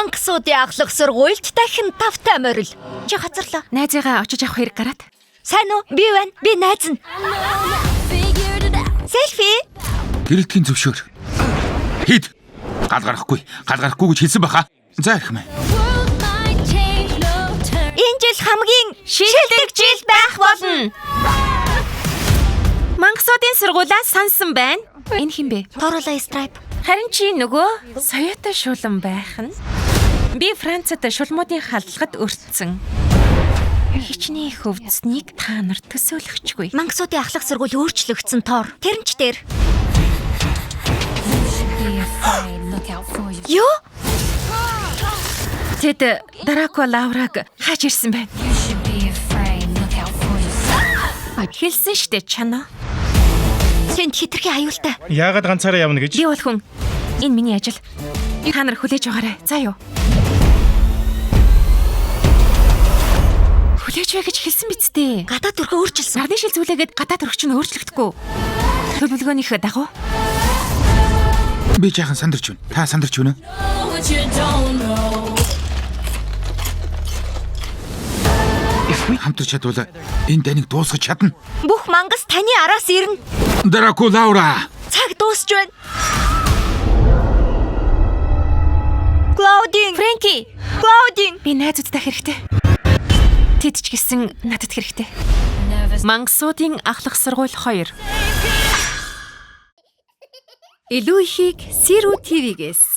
Мангасуудын ахлах сургуульд дахин тавтай морил. Чи хацарлаа. Найзыгаа очиж авах хэрэг гараад. Сайн уу? Би байна. Би найз нь. Селфи. Гэрэлтгийн зөвшөөр. Хэд? Гал гарахгүй гэж хэлсэн баха. За их мэ. Энэ жил хамгийн шилдэг жил байх болно. Мангасуудын сургуулиас сонсон байна. Энэ хин бэ? Торуулаа Stripe. Харин чи нөгөө Соёотой шулан байх нь. Би Францад шулмуудын халдлагад өртсөн. Хичнээн их өвдснийг та нар төсөөлөхгүй. Мангасуудын ахлах сургууль өөрчлөгдсөн Тор. Тэрнч дээр. Юу? Тэд Драко Лаураг хааж ирсэн байна. Хэлсэн штэ чана. Тэнд хитрхи аюултай. Яагаад ганцаараа явна гэж? Би бол хүн. Энэ миний ажил. Та нар хүлээж байгаарай. За юу. Хүлээж бай гэж хэлсэн биз дээ. Гадаад төрхөө өөрчилсөн. Нарны шил зүйлээгээд гадаад төрөгч нь өөрчлөгдөхгүй. Төлөвлөгөөнийхөө дагуу. Би жаахан сандарч байна. Та сандарч байна уу? Хамтарч чадвал энэ данийг дуусгаж чадна. Бүх мангас таны араас ирнэ. Драко Лаура. Цаг дуусч байна. Клаудин. Фрэнки. Клаудин. Би найзуудтай хэрэгтэй. Тэд ч гэсэн надад хэрэгтэй. Мангасуудын ахлах сургууль 2. Илүү ихийг Сиру ТV-гээс